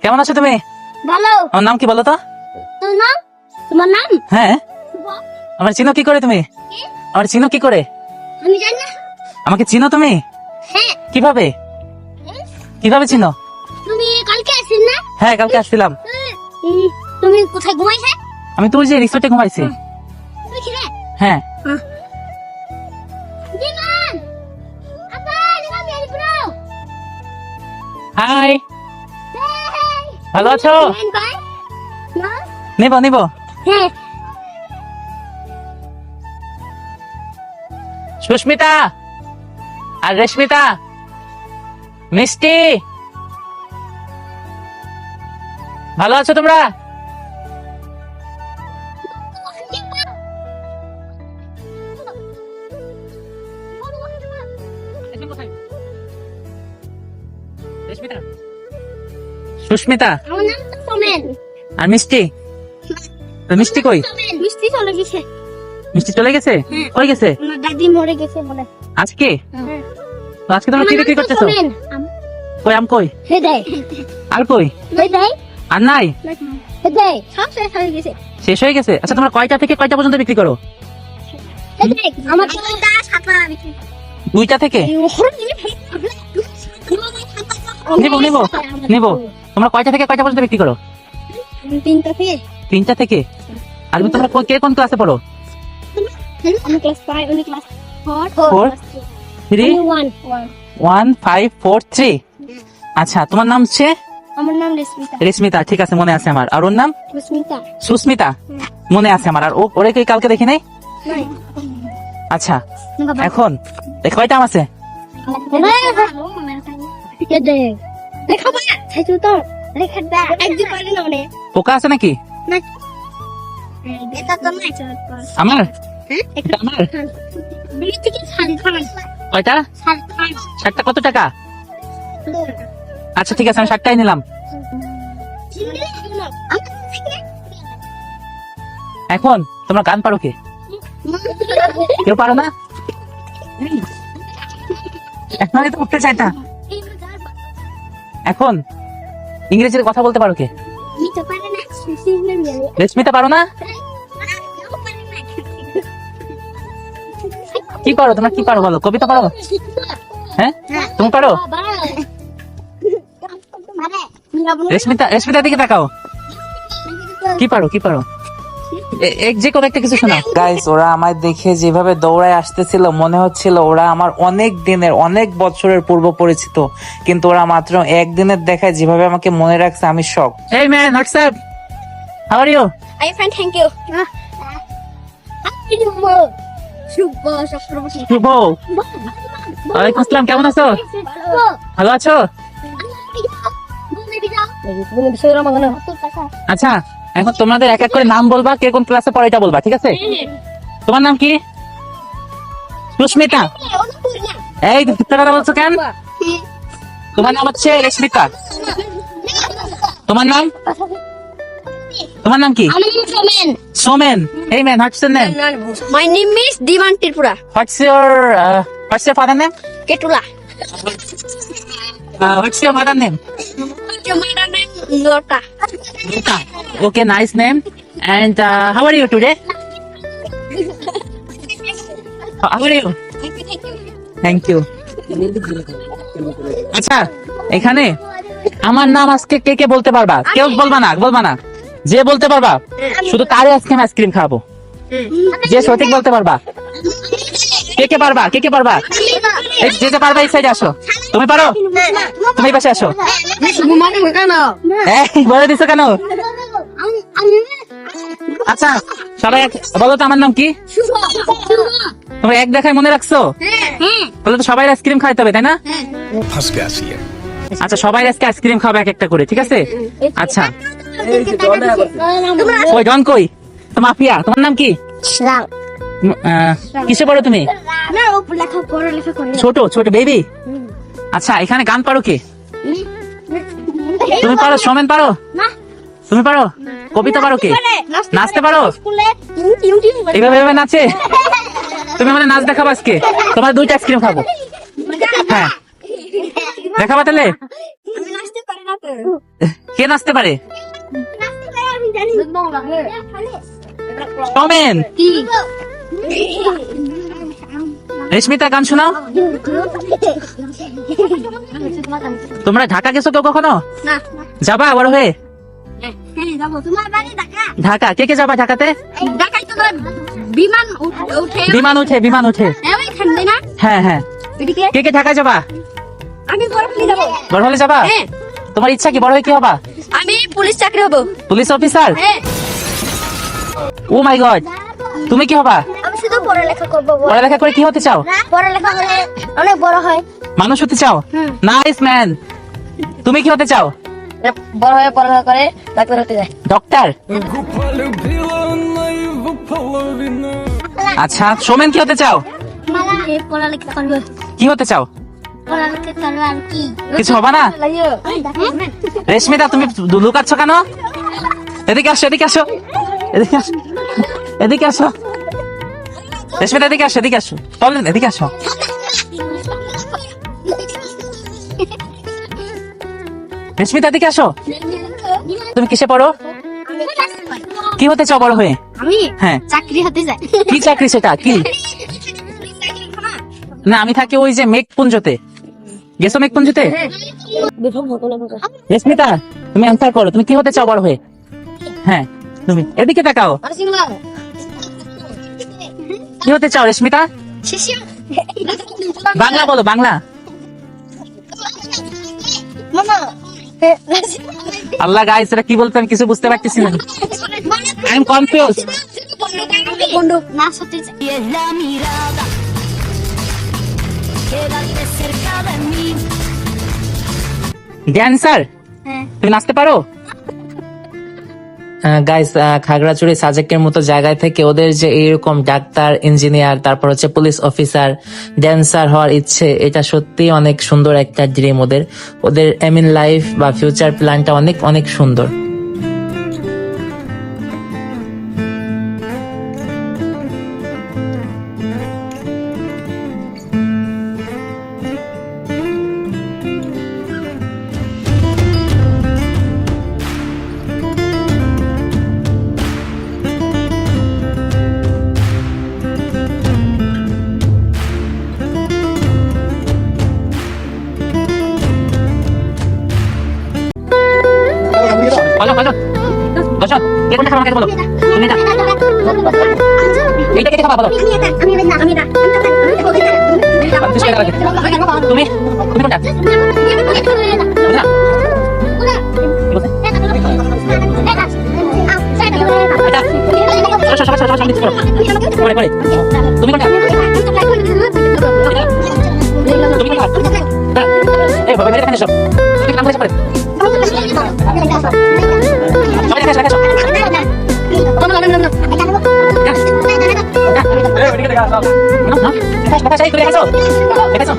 কেমন আছো তুমি? ভালো। আমার নাম কি বলো তো? তোর নাম? তোমার নাম? হ্যাঁ, আমার চিনো কি করে তুমি? আমার চিনো কি করে? আমি জানি না। আমাকে চিনো তুমি? হ্যাঁ। কিভাবে কিভাবে চিনো? তুমি কালকে আসিস না? হ্যাঁ, কালকে আসছিলাম। তুমি কোথায় ঘুমাইছে? আমি তো ওই যে রিসোর্টে ঘুমাইছি। তুমি ছিলে? হ্যাঁ। দিমান আপা দিমান মেরি ব্রো। হাই, ভালো আছো? ভাই না? নিবো নিবো। হ্যাঁ। সুস্মিতা আর রেশমিতা, মিষ্টি, ভালো আছো তোমরা? রেশমিতা, সুস্মিতা আমার নাম তো সোমেন। আর মিষ্টি। তো মিষ্টি কই? মিষ্টি চলে গেছে। মিষ্টি চলে গেছে? হ্যাঁ। কই গেছে? আমার দাদি মরে গেছে বলে। আজকে? হ্যাঁ। তো আজকে তোমরা কি বিক্রি করতেছো? কই আম কই? হে দেয়। আর কই? হে দেয়। আর নাই? হে দেয়। সব শেষ হয়ে গেছে। শেষ হয়ে গেছে? আচ্ছা, তোমরা কয়টা থেকে কয়টা পর্যন্ত বিক্রি করো? হে দেয়। আমার দুইটা সাতটা বিক্রি। 2টা থেকে? নিবো নিবো নিবো। তোমরা কয়টা থেকে কয়টা পর্যন্ত বিক্রি করো? 3টা থেকে। 3টা থেকে? আর তোমরা কে কোন ক্লাসে পড়ো? আমি ক্লাস 5, উনি ক্লাস 4, 4, 3, 1. 1, 5, 4, 3। আচ্ছা, তোমার নাম হচ্ছে? আমার নাম রেশমিতা। রেশমিতা, ঠিক আছে, মনে আছে আমার। আর ওর নাম? রেশমিতা। সুস্মিতা, মনে আছে আমার। আর ওরে কি কালকে দেখি নাই? আচ্ছা, এখন কয়টা আম আছে? পোকা আছে নাকি? আমার? এটা আমার? কয়টা? 60টা কত টাকা? আচ্ছা, ঠিক আছে, আমি 60টাই নিলাম। এখন তোমরা গান পারো কে? কেউ পারো না? এখন তো উঠতে চাইতা। এখন ইংরেজিতে কথা বলতে পারো কে? রেশমিতা পারো না? কি পারো তোমরা? কি পারো বলো? কবিতা পারো? হ্যাঁ, তুমি পারো? রেশমিতা, রেশমিতার দিকে তাকাও। কি পারো? কি পারো? যে কোনো একটা কিছু শোনাও। গাইস, ওরা আমায় দেখে যেভাবে দৌড়ায় আসতেছিল, মনে হচ্ছিল ওরা আমার অনেক দিনের, অনেক বছরের পূর্ব পরিচিত। কিন্তু ওরা মাত্র একদিনের দেখায় যেভাবে আমাকে মনে রাখছে, আমি শক। এই man, what's up, how are you? I fine, thank you. Shubho, ওয়ালাইকুম আসসালাম, কেমন আছো? ভালো আছো? আচ্ছা, এখন তোমাদের এক এক করে নাম বলবা, কে কোন ক্লাসে পড়ে এটা বলবা, ঠিক আছে? তোমার নাম কি? সুস্মিতা। এই মিথ্যা কথা বলছো কেন? তোমার নাম হচ্ছে রেশমিতা। তোমার নাম? তোমার নাম কি? সোমেন। সোমেন। এই man, what's your name? My name is Diman Tripura. What's your father name? Ketula. What's your mother name? Mother name Lata. Okay, nice name. And how are you today? How are you? Thank you. আচ্ছা, এখানে আমার নাম আজকে কে কে বলতে পারবা? কেউ বলবা না, বলবা না। যে বলতে পারবা শুধু তারে আজকে আমি আইসক্রিম খাবো। যে সঠিক বলতে পারবা। কে কে পারবা? কে কে পারবা? যে যে পারবা এই সাইডে আসো। তুমি পারো? তুমি এই পাশে আসো। বলে দিছো কেন? আচ্ছা, সবাই বলো তো আমার নাম কি? তোমরা এক দেখায় মনে রাখছো? বলে তো সবাই আইসক্রিম খাইতে হবে, তাই না? আচ্ছা, সবাই আজকে আইসক্রিম খাবে এক একটা করে, ঠিক আছে? আচ্ছা, ওই ডন কই? তো মাফিয়া, তোমার নাম কি? কিসে পড়ো তুমি? ছোট ছোট বেবি। আচ্ছা, এখানে গান পারো কে? তুমি পারো? সোমেন পারো? তুমি পারো? কবিতা পারো কে? নাচতে পারো? এইভাবে এইভাবে নাচে? তুমি মানে নাচ দেখাবো আজকে? তোমার 2টা আইসক্রিম খাবো। হ্যাঁ, দেখাবা তাহলে? কে নাচতে পারে? আমি জানি কমেন। কি রেশমিতা গান শোনাও। তোমরা ঢাকা গেছো কেউ কখনো? না যাবা বড় হয়ে? হ্যাঁ যাবো তোমার বাড়ি ঢাকা ঢাকা কে কে যাবা ঢাকাতে? ঢাকায় তো বিমান উঠে বিমান উঠে ওইখানে না হ্যাঁ হ্যাঁ। এদিকে কে কে ঢাকায় যাবা? আমি বড় হয়ে যাবো বড় হলে যাবা? হ্যাঁ তোমার ইচ্ছা কি বড় হয়ে কি হবা? আমি পুলিশ চাকরি হবো পুলিশ অফিসার? হ্যাঁ ও মাই গড, তুমি কি হবা? আমি শুধু পড়ালেখা করবো পড়ালেখা করে কি হতে চাও? পড়ালেখা করে অনেক বড় হয় মানুষ হতে চাও? Nice man. তুমি কি হতে চাও? বড় হয়ে পড়ালেখা করে ডাক্তার হতে যায় ডক্টর? আচ্ছা, সোমেন কি হতে চাও? পড়ালেখা করবো কি হতে চাও? পড়ালেখা করবো আর কি কিছু হবা না? রেশমিতা তুমি লুকাচ্ছ কেন? এদিকে আসো, এদিকে আসো, এদিকে আসো, এদিকে আসো। রেশমিতা এদিকে আসো, এদিকে আসো, চলেন এদিকে আসো। রেশমিতা এদিকে আসো। তুমি কিসে পড়ো? কি হতে চাও বড় হয়ে? আমি হ্যাঁ। চাকরি হতে চাই কি চাকরি সেটা কি? না আমি থাকি ওই যে মেঘপুঞ্জতে। গেছো মেঘপুঞ্জতে? রেশমিতা তুমি অ্যান্সার করো, তুমি কি হতে চাও বড় হয়ে? হ্যাঁ তুমি এদিকে তাকাও। কি হতে চাও রেশমিতা? বাংলা বলো, বাংলা। আল্লাহ গাইস, এটা কি বলতে আমি কিছু বুঝতে পারতেছি না। I am confuse. না সত্যি চাই ড্যান্সার? হ্যাঁ তুমি নাচতে পারো? গাইস, খাগড়াছড়ি সাজেকের মতো জায়গায় থেকে ওদের যে এরকম ডাক্তার, ইঞ্জিনিয়ার, তারপর হচ্ছে পুলিশ অফিসার, ড্যান্সার হওয়ার ইচ্ছে, এটা সত্যি অনেক সুন্দর একটা ড্রিম ওদের। ওদের এম ইন লাইফ বা ফিউচার প্ল্যানটা অনেক অনেক সুন্দর। বলো বলো বসো, কে কোনটা খাবার খেতে বলো? তুমি এটা, এইটা কে খাবা বলো? তুমি তুমি কোনটা? বুঝলা? এটা সবাই সবাই সবাই সামনে করো। পরে পরে তুমি কোনটা? তুমি কোনটা? এই বাবা মেরে খানে সব তুমি কাম করে পড়ে সবাই দেখে দেখো। কথা সেই করে আসো, দেখেছো?